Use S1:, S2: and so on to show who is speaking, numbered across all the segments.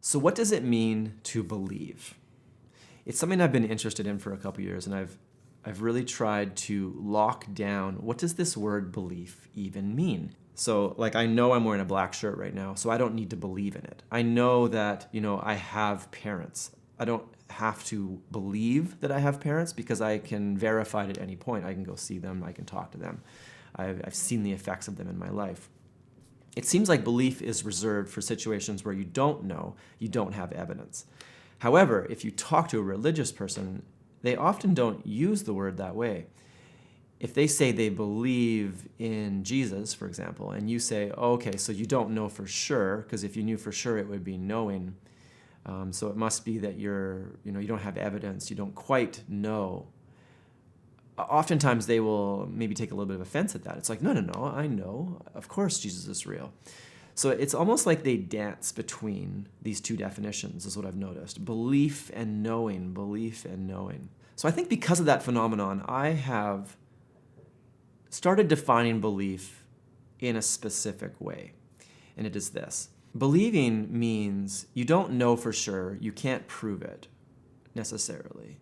S1: So what does it mean to believe? It's something I've been interested in for a couple years, and I've really tried to lock down, what does this word belief even mean? So like, I know I'm wearing a black shirt right now, so I don't need to believe in it. I know that, I have parents. I don't have to believe that I have parents because I can verify it at any point. I can go see them, I can talk to them. I've seen the effects of them in my life. It seems like belief is reserved for situations where you don't know, you don't have evidence. However, if you talk to a religious person, they often don't use the word that way. If they say they believe in Jesus, for example, and you say, oh, okay, so you don't know for sure, because if you knew for sure, it would be knowing. So it must be that you don't have evidence, you don't quite know. Oftentimes they will maybe take a little bit of offense at that. It's like, no, I know. Of course Jesus is real. So it's almost like they dance between these two definitions, is what I've noticed. Belief and knowing, belief and knowing. So I think because of that phenomenon, I have started defining belief in a specific way. And it is this. Believing means you don't know for sure, you can't prove it necessarily,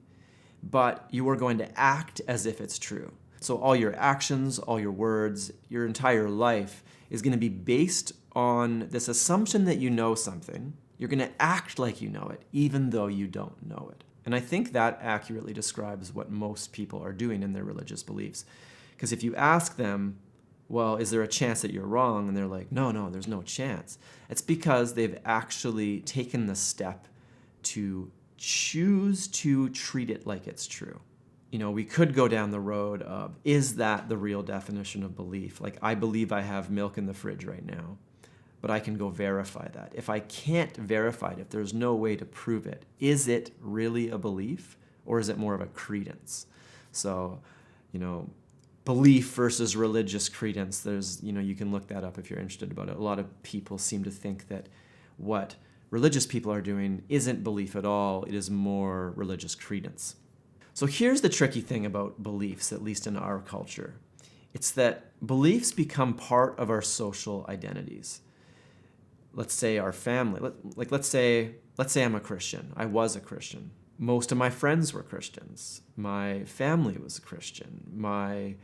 S1: but you are going to act as if it's true. So all your actions, all your words, your entire life is going to be based on this assumption that you know something. You're going to act like you know it, even though you don't know it. And I think that accurately describes what most people are doing in their religious beliefs. Because if you ask them, well, is there a chance that you're wrong? And they're like, no, there's no chance. It's because they've actually taken the step to choose to treat it like it's true. We could go down the road of, is that the real definition of belief? Like, I believe I have milk in the fridge right now, but I can go verify that. If I can't verify it, if there's no way to prove it, is it really a belief or is it more of a credence? So, belief versus religious credence, there's, you can look that up if you're interested about it. A lot of people seem to think that what religious people are doing isn't belief at all, it is more religious credence. So here's the tricky thing about beliefs, at least in our culture. It's that beliefs become part of our social identities. Let's say our family, let's say I'm a Christian. I was a Christian. Most of my friends were Christians. My family was a Christian. My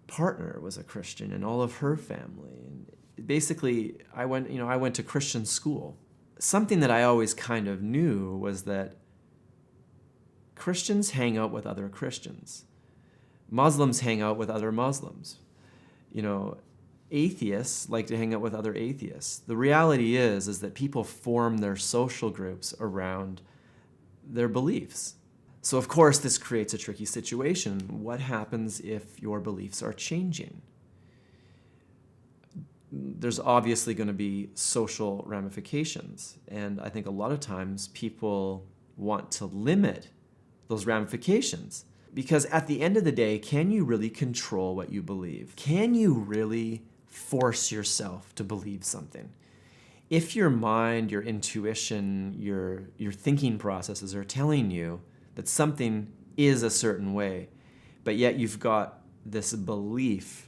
S1: partner was a Christian, and all of her family. And basically, I went to Christian school. Something that I always kind of knew was that Christians hang out with other Christians. Muslims hang out with other Muslims. Atheists like to hang out with other atheists. The reality is that people form their social groups around their beliefs. So of course, this creates a tricky situation. What happens if your beliefs are changing? There's obviously going to be social ramifications. And I think a lot of times people want to limit those ramifications. Because at the end of the day, can you really control what you believe? Can you really force yourself to believe something? If your mind, your intuition, your thinking processes are telling you that something is a certain way, but yet you've got this belief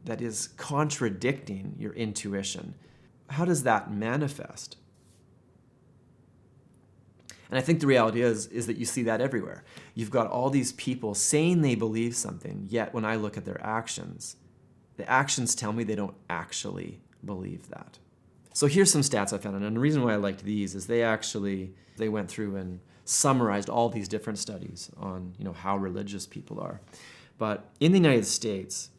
S1: that is contradicting your intuition, how does that manifest? And I think the reality is that you see that everywhere. You've got all these people saying they believe something, yet when I look at their actions, the actions tell me they don't actually believe that. So here's some stats I found, and the reason why I liked these is they went through and summarized all these different studies on how religious people are. But in the United States,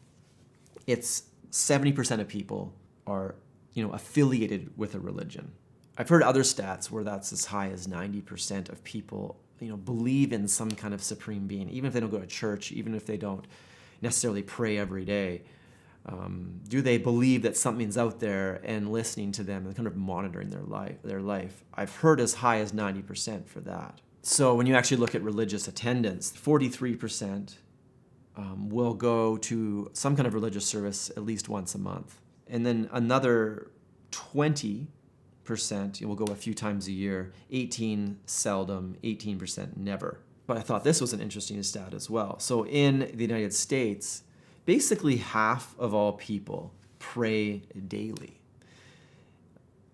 S1: it's 70% of people are affiliated with a religion. I've heard other stats where that's as high as 90% of people believe in some kind of supreme being, even if they don't go to church, even if they don't necessarily pray every day. Do they believe that something's out there and listening to them and kind of monitoring their life? I've heard as high as 90% for that. So when you actually look at religious attendance, 43% will go to some kind of religious service at least once a month. And then another 20% will go a few times a year, 18% seldom, 18% never. But I thought this was an interesting stat as well. So in the United States, basically half of all people pray daily.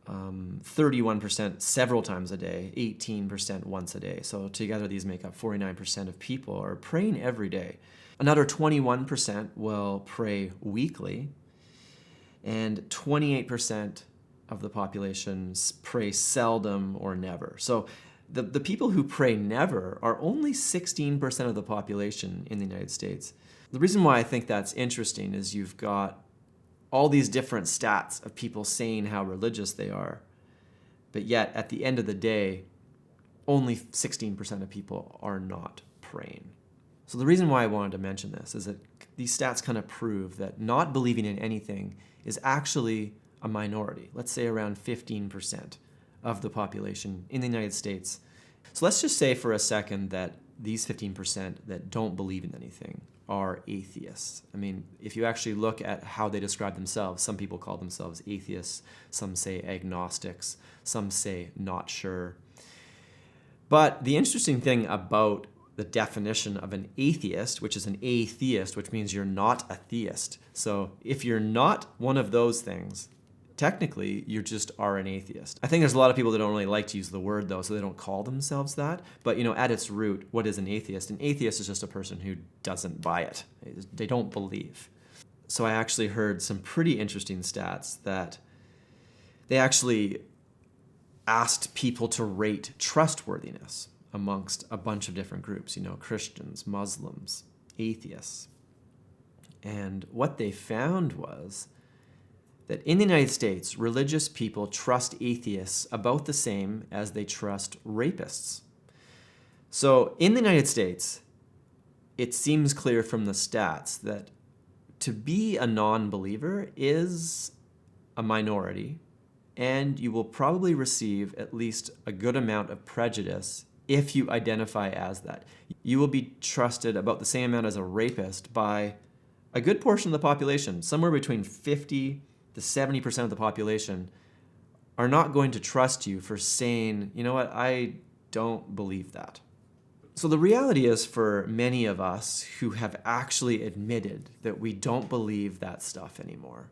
S1: 31% several times a day, 18% once a day. So together these make up 49% of people are praying every day. Another 21% will pray weekly, and 28% of the population pray seldom or never. So the people who pray never are only 16% of the population in the United States. The reason why I think that's interesting is you've got all these different stats of people saying how religious they are, but yet at the end of the day, only 16% of people are not praying. So the reason why I wanted to mention this is that these stats kind of prove that not believing in anything is actually a minority. Let's say around 15% of the population in the United States. So let's just say for a second that these 15% that don't believe in anything are atheists. I mean, if you actually look at how they describe themselves, some people call themselves atheists, some say agnostics, some say not sure. But the interesting thing about the definition of an atheist, which is an atheist, which means you're not a theist. So if you're not one of those things, technically you just are an atheist. I think there's a lot of people that don't really like to use the word though, so they don't call themselves that. But at its root, what is an atheist? An atheist is just a person who doesn't buy it. They don't believe. So I actually heard some pretty interesting stats that they actually asked people to rate trustworthiness amongst a bunch of different groups, Christians, Muslims, atheists. And what they found was that in the United States, religious people trust atheists about the same as they trust rapists. So in the United States, it seems clear from the stats that to be a non-believer is a minority, and you will probably receive at least a good amount of prejudice if you identify as that. You will be trusted about the same amount as a rapist by a good portion of the population. Somewhere between 50 to 70% of the population are not going to trust you for saying, you know what, I don't believe that. So the reality is, for many of us who have actually admitted that we don't believe that stuff anymore,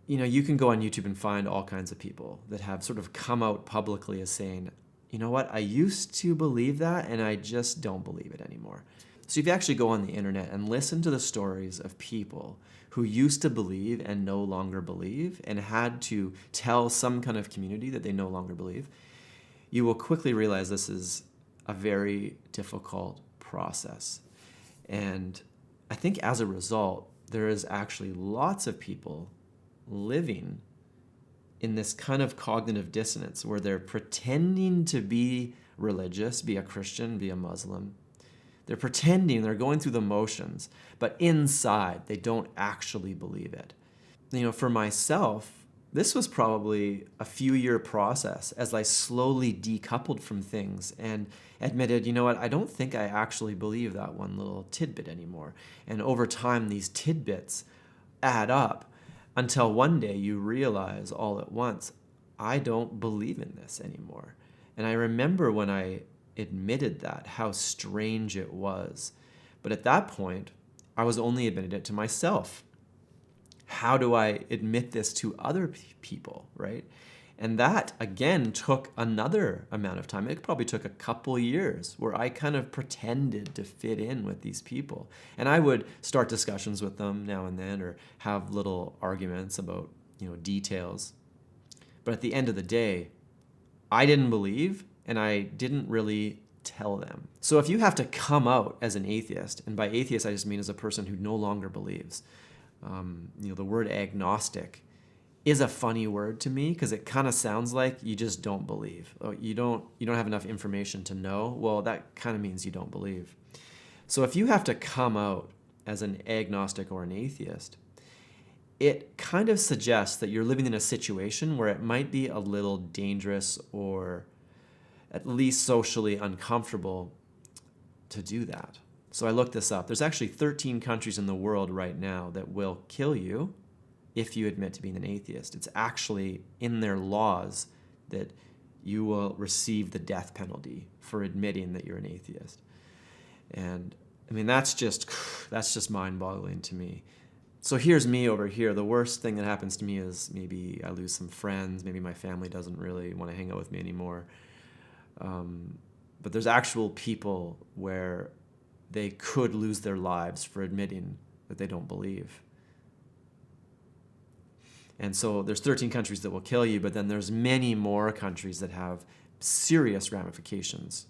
S1: you can go on YouTube and find all kinds of people that have sort of come out publicly as saying, you know what, I used to believe that and I just don't believe it anymore. So if you actually go on the internet and listen to the stories of people who used to believe and no longer believe and had to tell some kind of community that they no longer believe, you will quickly realize this is a very difficult process. And I think as a result, there is actually lots of people living in this kind of cognitive dissonance where they're pretending to be religious, be a Christian, be a Muslim. They're pretending, they're going through the motions, but inside they don't actually believe it. For myself, this was probably a few-year process as I slowly decoupled from things and admitted, I don't think I actually believe that one little tidbit anymore. And over time, these tidbits add up until one day you realize all at once, I don't believe in this anymore. And I remember when I admitted that, how strange it was. But at that point, I was only admitting it to myself. How do I admit this to other people, right? And that, again, took another amount of time. It probably took a couple years where I kind of pretended to fit in with these people. And I would start discussions with them now and then or have little arguments about, details. But at the end of the day, I didn't believe and I didn't really tell them. So if you have to come out as an atheist, and by atheist I just mean as a person who no longer believes, the word agnostic is a funny word to me because it kind of sounds like you just don't believe. You don't have enough information to know. Well, that kind of means you don't believe. So if you have to come out as an agnostic or an atheist, it kind of suggests that you're living in a situation where it might be a little dangerous or at least socially uncomfortable to do that. So I looked this up. There's actually 13 countries in the world right now that will kill you if you admit to being an atheist. It's actually in their laws that you will receive the death penalty for admitting that you're an atheist. And I mean, that's just mind-boggling to me. So here's me over here. The worst thing that happens to me is maybe I lose some friends. Maybe my family doesn't really want to hang out with me anymore. But there's actual people where they could lose their lives for admitting that they don't believe. And so there's 13 countries that will kill you, but then there's many more countries that have serious ramifications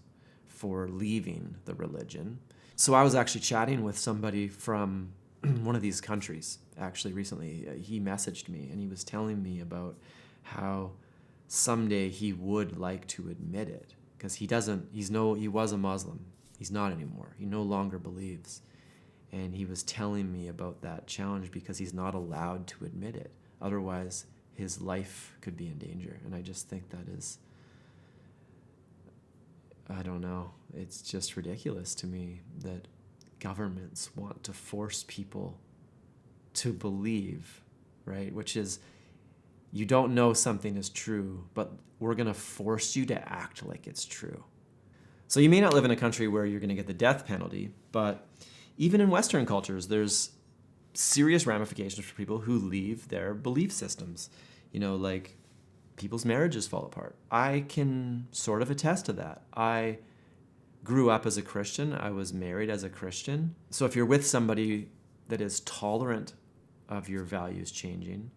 S1: for leaving the religion. So I was actually chatting with somebody from one of these countries actually recently. He messaged me and he was telling me about how someday he would like to admit it because he was a Muslim. He's not anymore. He no longer believes. And he was telling me about that challenge because he's not allowed to admit it. Otherwise, his life could be in danger. And I just think that is, I don't know, it's just ridiculous to me that governments want to force people to believe, right? Which is, you don't know something is true, but we're going to force you to act like it's true. So you may not live in a country where you're going to get the death penalty, but even in Western cultures, there's serious ramifications for people who leave their belief systems. Like people's marriages fall apart. I can sort of attest to that. I grew up as a Christian. I was married as a Christian. So if you're with somebody that is tolerant of your values changing,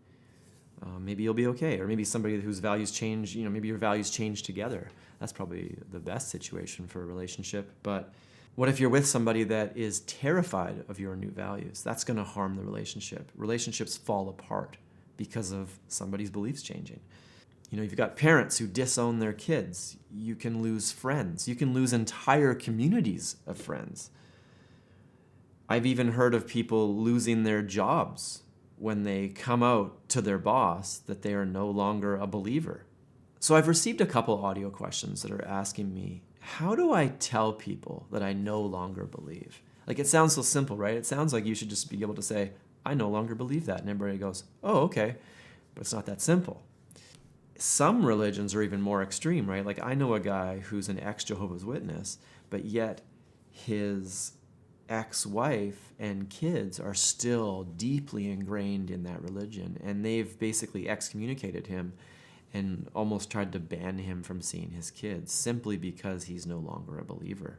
S1: maybe you'll be okay. Or maybe somebody whose values change, maybe your values change together. That's probably the best situation for a relationship. But what if you're with somebody that is terrified of your new values? That's going to harm the relationship. Relationships fall apart because of somebody's beliefs changing. You've got parents who disown their kids. You can lose friends. You can lose entire communities of friends. I've even heard of people losing their jobs when they come out to their boss that they are no longer a believer. So I've received a couple audio questions that are asking me, how do I tell people that I no longer believe? Like, it sounds so simple, right? It sounds like you should just be able to say, I no longer believe that. And everybody goes, oh, okay. But it's not that simple. Some religions are even more extreme, right? Like, I know a guy who's an ex-Jehovah's Witness, but yet his ex-wife and kids are still deeply ingrained in that religion. And they've basically excommunicated him and almost tried to ban him from seeing his kids simply because he's no longer a believer.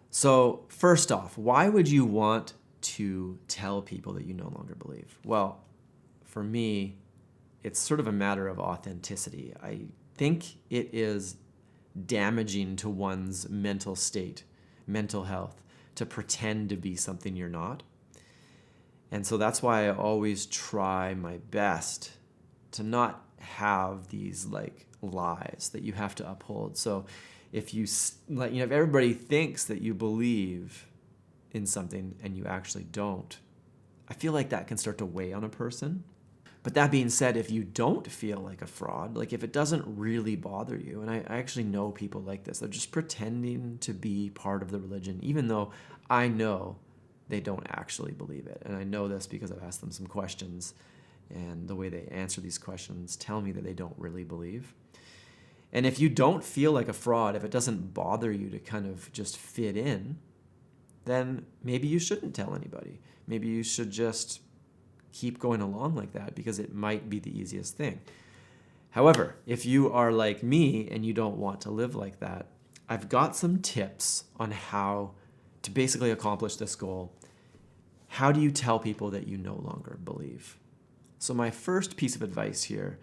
S1: So first off, why would you want to tell people that you no longer believe? Well, for me, it's sort of a matter of authenticity. I think it is damaging to one's mental state, mental health, to pretend to be something you're not. And so that's why I always try my best to not have these lies that you have to uphold. So if if everybody thinks that you believe in something and you actually don't, I feel like that can start to weigh on a person. But that being said, if you don't feel like a fraud, like if it doesn't really bother you, and I actually know people like this, they're just pretending to be part of the religion, even though I know they don't actually believe it. And I know this because I've asked them some questions, and the way they answer these questions tell me that they don't really believe. And if you don't feel like a fraud, if it doesn't bother you to kind of just fit in, then maybe you shouldn't tell anybody. Maybe you should just keep going along like that because it might be the easiest thing. However, if you are like me and you don't want to live like that, I've got some tips on how to basically accomplish this goal. How do you tell people that you no longer believe? So my first piece of advice here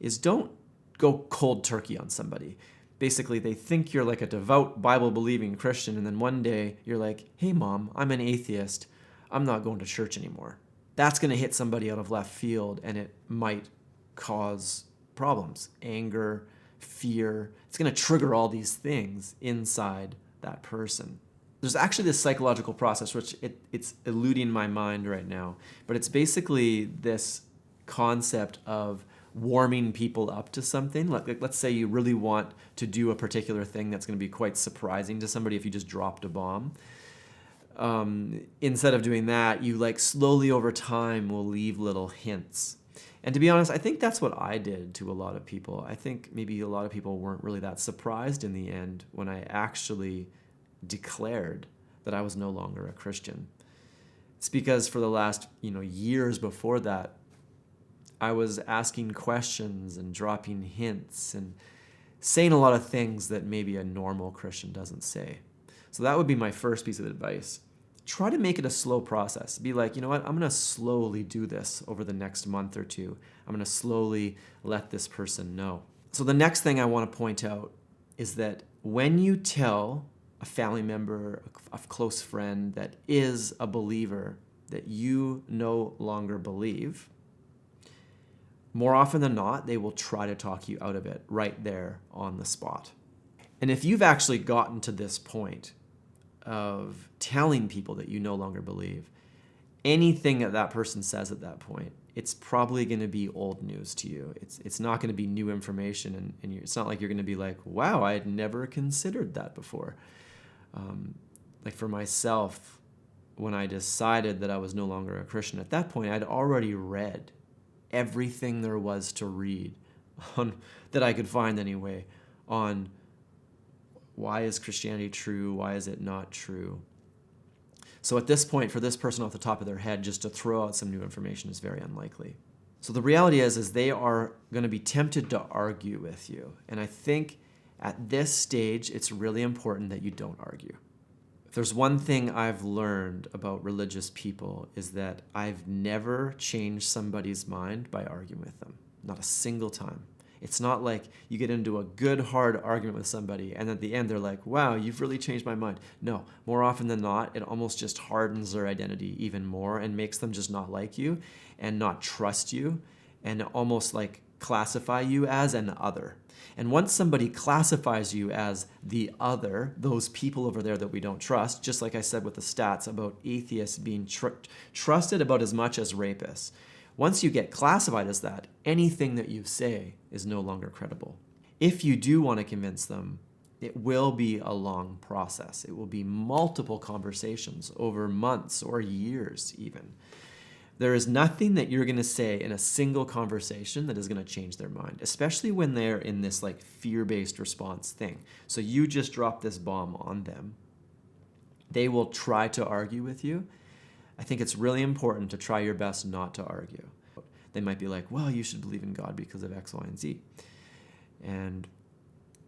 S1: is don't go cold turkey on somebody. Basically, they think you're like a devout, Bible-believing Christian, and then one day you're like, hey, Mom, I'm an atheist. I'm not going to church anymore. That's going to hit somebody out of left field, and it might cause problems, anger, fear. It's going to trigger all these things inside that person. There's actually this psychological process, which it's eluding my mind right now, but it's basically this concept of warming people up to something. Let's say you really want to do a particular thing that's going to be quite surprising to somebody if you just dropped a bomb. Instead of doing that, you slowly over time will leave little hints. And to be honest, I think that's what I did to a lot of people. I think maybe a lot of people weren't really that surprised in the end when I actually declared that I was no longer a Christian. It's because for the last, years before that, I was asking questions and dropping hints and saying a lot of things that maybe a normal Christian doesn't say. So that would be my first piece of advice. Try to make it a slow process. Be like, you know what? I'm going to slowly do this over the next month or two. I'm going to slowly let this person know. So the next thing I want to point out is that when you tell a family member, a close friend that is a believer that you no longer believe, more often than not, they will try to talk you out of it right there on the spot. And if you've actually gotten to this point of telling people that you no longer believe, anything that person says at that point, it's probably going to be old news to you. It's not going to be new information, and it's not like you're going to be like, wow, I had never considered that before. Like for myself, when I decided that I was no longer a Christian, at that point, I'd already read everything there was to read that I could find anyway on why is Christianity true, why is it not true. So at this point, for this person off the top of their head, just to throw out some new information is very unlikely. So the reality is they are going to be tempted to argue with you. And I think at this stage, it's really important that you don't argue. If there's one thing I've learned about religious people is that I've never changed somebody's mind by arguing with them. Not a single time. It's not like you get into a good, hard argument with somebody and at the end they're like, wow, you've really changed my mind. No, more often than not, it almost just hardens their identity even more and makes them just not like you and not trust you and almost like classify you as an other. And once somebody classifies you as the other, those people over there that we don't trust, just like I said with the stats about atheists being trusted about as much as rapists, once you get classified as that, anything that you say is no longer credible. If you do want to convince them, it will be a long process. It will be multiple conversations over months or years even. There is nothing that you're going to say in a single conversation that is going to change their mind, especially when they're in this like fear-based response thing. So you just drop this bomb on them. They will try to argue with you. I think it's really important to try your best not to argue. They might be like, well, you should believe in God because of X, Y, and Z. And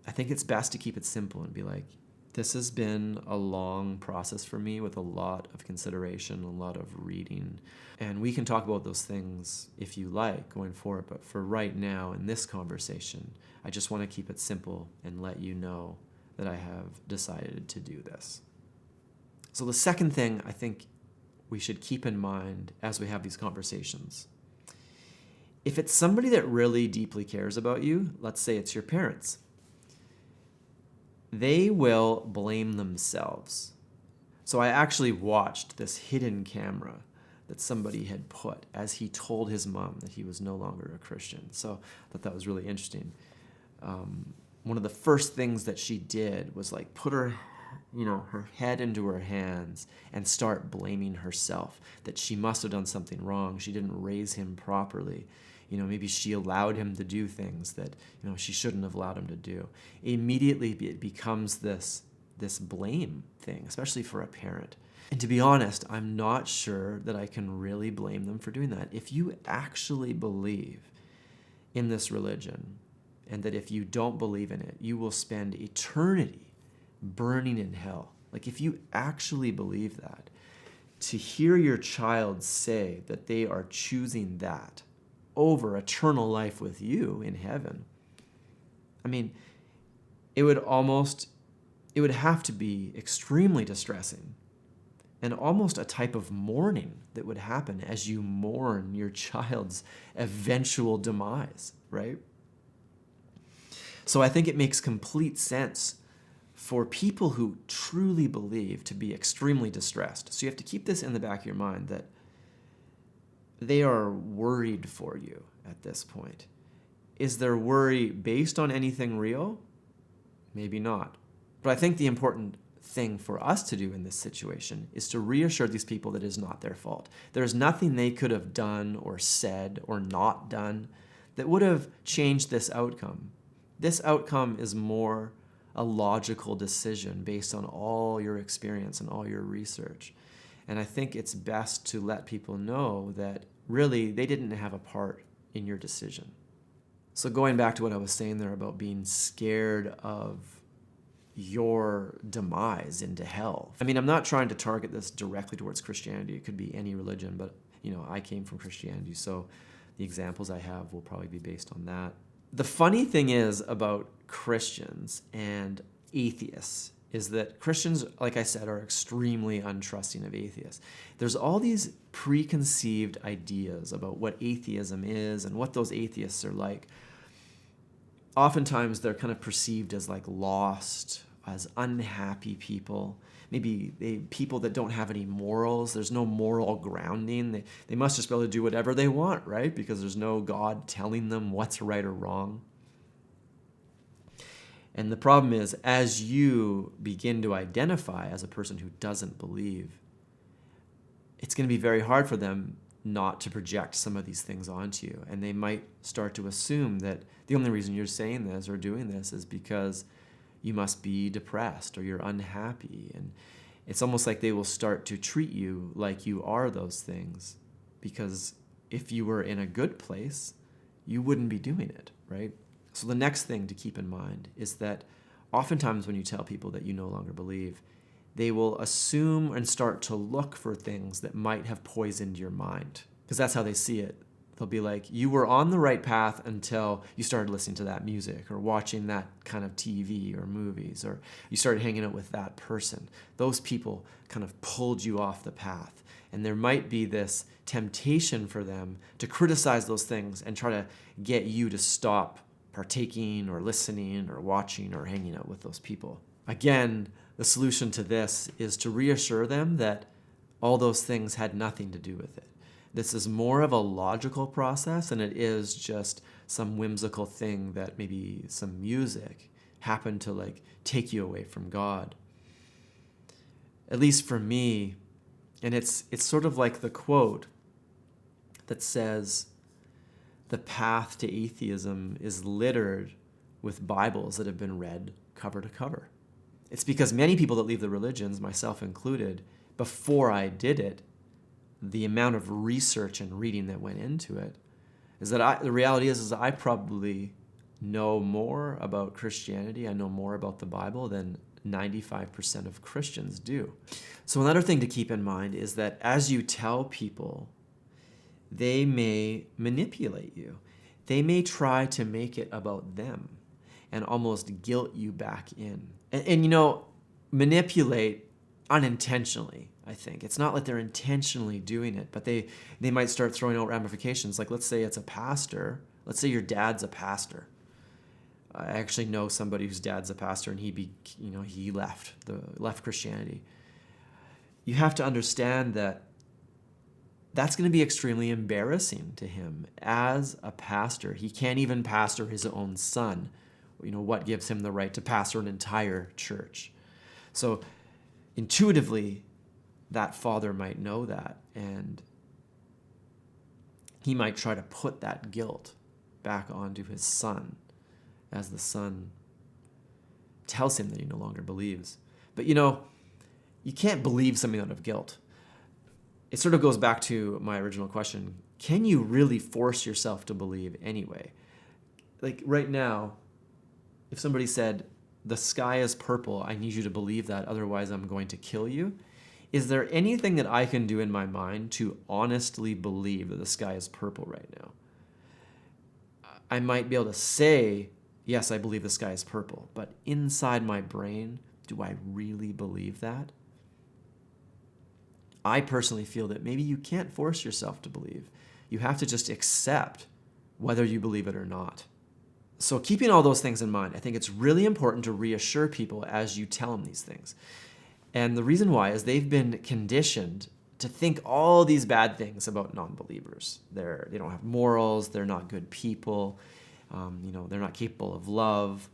S1: I think it's best to keep it simple and be like, this has been a long process for me with a lot of consideration, a lot of reading. And we can talk about those things if you like going forward. But for right now in this conversation, I just want to keep it simple and let you know that I have decided to do this. So the second thing I think we should keep in mind as we have these conversations, if it's somebody that really deeply cares about you, let's say it's your parents, they will blame themselves. So I actually watched this hidden camera that somebody had put as he told his mom that he was no longer a Christian. So I thought that was really interesting. One of the first things that she did was like put her head into her hands and start blaming herself, that she must have done something wrong. She didn't raise him properly. Maybe she allowed him to do things that, she shouldn't have allowed him to do. Immediately it becomes this blame thing, especially for a parent. And to be honest, I'm not sure that I can really blame them for doing that. If you actually believe in this religion, and that if you don't believe in it, you will spend eternity burning in hell. Like if you actually believe that, to hear your child say that they are choosing that over eternal life with you in heaven, I mean, it would have to be extremely distressing and almost a type of mourning that would happen as you mourn your child's eventual demise, right? So I think it makes complete sense for people who truly believe to be extremely distressed. So you have to keep this in the back of your mind that they are worried for you at this point. Is their worry based on anything real? Maybe not. But I think the important thing for us to do in this situation is to reassure these people that it is not their fault. There's nothing they could have done or said or not done that would have changed this outcome. This outcome is more a logical decision based on all your experience and all your research. And I think it's best to let people know that really they didn't have a part in your decision. So going back to what I was saying there about being scared of your demise into hell. I mean, I'm not trying to target this directly towards Christianity. It could be any religion, but I came from Christianity, so the examples I have will probably be based on that. The funny thing is about Christians and atheists is that Christians, like I said, are extremely untrusting of atheists. There's all these preconceived ideas about what atheism is and what those atheists are like. Oftentimes they're kind of perceived as like lost, as unhappy people, maybe people that don't have any morals. There's no moral grounding. They must just be able to do whatever they want, right? Because there's no God telling them what's right or wrong. And the problem is, as you begin to identify as a person who doesn't believe, it's going to be very hard for them not to project some of these things onto you. And they might start to assume that the only reason you're saying this or doing this is because you must be depressed or you're unhappy. And it's almost like they will start to treat you like you are those things, because if you were in a good place, you wouldn't be doing it, right? So the next thing to keep in mind is that oftentimes when you tell people that you no longer believe, they will assume and start to look for things that might have poisoned your mind, because that's how they see it. They'll be like, you were on the right path until you started listening to that music or watching that kind of TV or movies, or you started hanging out with that person. Those people kind of pulled you off the path. And there might be this temptation for them to criticize those things and try to get you to stop partaking or listening or watching or hanging out with those people. Again, the solution to this is to reassure them that all those things had nothing to do with it. This is more of a logical process than it is just some whimsical thing that maybe some music happened to like take you away from God. At least for me, and it's sort of like the quote that says, the path to atheism is littered with Bibles that have been read cover to cover. It's because many people that leave the religions, myself included, before I did it, the amount of research and reading that went into it, is that the reality is I probably know more about Christianity, I know more about the Bible than 95% of Christians do. So another thing to keep in mind is that as you tell people, they may manipulate you. They may try to make it about them and almost guilt you back in. And manipulate unintentionally, I think. It's not like they're intentionally doing it, but they might start throwing out ramifications. Like, let's say it's a pastor. Let's say your dad's a pastor. I actually know somebody whose dad's a pastor, and he left Christianity. You have to understand that that's going to be extremely embarrassing to him as a pastor. He can't even pastor his own son. What gives him the right to pastor an entire church? So intuitively, that father might know that, and he might try to put that guilt back onto his son as the son tells him that he no longer believes. But you can't believe something out of guilt. It sort of goes back to my original question. Can you really force yourself to believe anyway? Like right now, if somebody said, the sky is purple, I need you to believe that, otherwise I'm going to kill you. Is there anything that I can do in my mind to honestly believe that the sky is purple right now? I might be able to say, yes, I believe the sky is purple, but inside my brain, do I really believe that? I personally feel that maybe you can't force yourself to believe. You have to just accept whether you believe it or not. So keeping all those things in mind, I think it's really important to reassure people as you tell them these things. And the reason why is they've been conditioned to think all these bad things about non-believers. They don't have morals, they're not good people, they're not capable of love.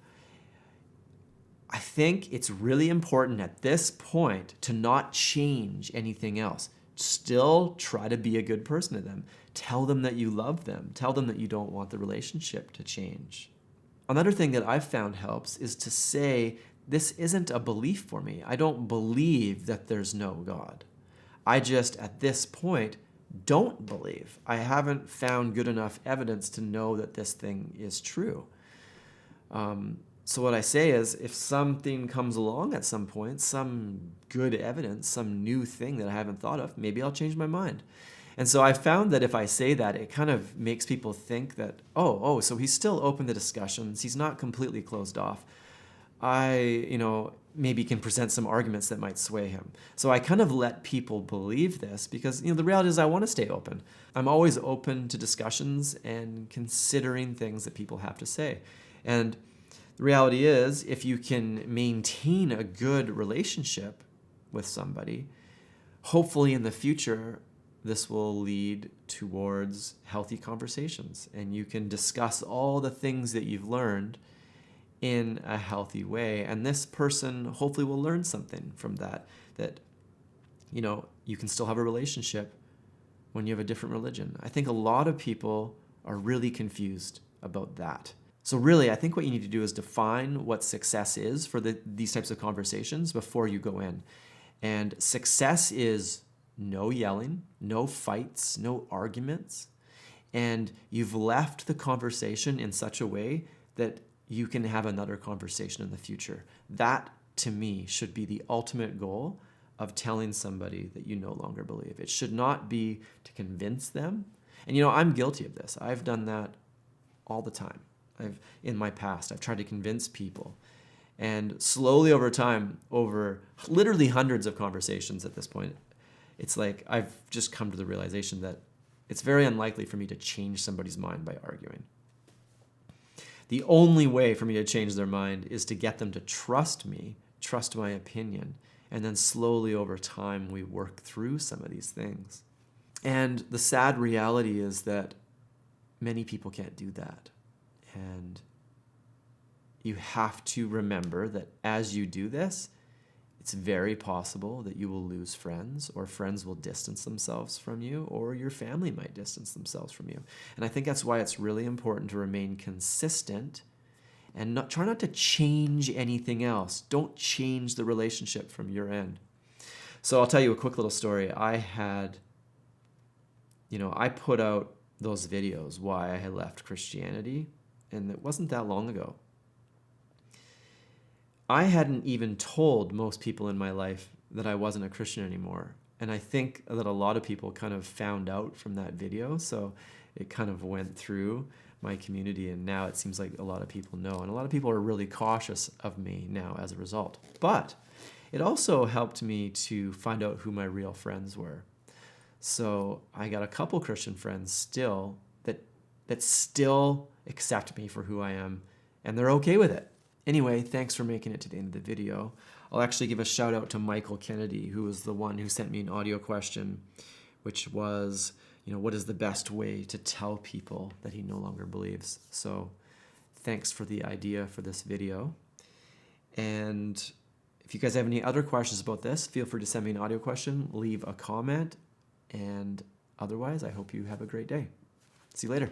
S1: I think it's really important at this point to not change anything else. Still try to be a good person to them. Tell them that you love them. Tell them that you don't want the relationship to change. Another thing that I've found helps is to say, this isn't a belief for me. I don't believe that there's no God. I just, at this point, don't believe. I haven't found good enough evidence to know that this thing is true. So what I say is, if something comes along at some point, some good evidence, some new thing that I haven't thought of, maybe I'll change my mind. And so I found that if I say that, it kind of makes people think that, so he's still open to discussions. He's not completely closed off. Maybe can present some arguments that might sway him. So I kind of let people believe this because, the reality is I want to stay open. I'm always open to discussions and considering things that people have to say. And the reality is, if you can maintain a good relationship with somebody, hopefully in the future, this will lead towards healthy conversations. And you can discuss all the things that you've learned in a healthy way. And this person hopefully will learn something from that you can still have a relationship when you have a different religion. I think a lot of people are really confused about that. So really, I think what you need to do is define what success is for these types of conversations before you go in. And success is no yelling, no fights, no arguments. And you've left the conversation in such a way that you can have another conversation in the future. That, to me, should be the ultimate goal of telling somebody that you no longer believe. It should not be to convince them. And I'm guilty of this. I've done that all the time. In my past, I've tried to convince people. And slowly over time, over literally hundreds of conversations at this point, it's like I've just come to the realization that it's very unlikely for me to change somebody's mind by arguing. The only way for me to change their mind is to get them to trust me, trust my opinion, and then slowly over time we work through some of these things. And the sad reality is that many people can't do that. And you have to remember that as you do this, it's very possible that you will lose friends, or friends will distance themselves from you, or your family might distance themselves from you. And I think that's why it's really important to remain consistent and try not to change anything else. Don't change the relationship from your end. So I'll tell you a quick little story. I put out those videos why I had left Christianity, and it wasn't that long ago. I hadn't even told most people in my life that I wasn't a Christian anymore. And I think that a lot of people kind of found out from that video. So it kind of went through my community, and now it seems like a lot of people know. And a lot of people are really cautious of me now as a result. But it also helped me to find out who my real friends were. So I got a couple Christian friends still that still accept me for who I am, and they're okay with it. Anyway, thanks for making it to the end of the video. I'll actually give a shout out to Michael Kennedy, who was the one who sent me an audio question, which was, what is the best way to tell people that he no longer believes? So thanks for the idea for this video. And if you guys have any other questions about this, feel free to send me an audio question, leave a comment, and otherwise, I hope you have a great day. See you later.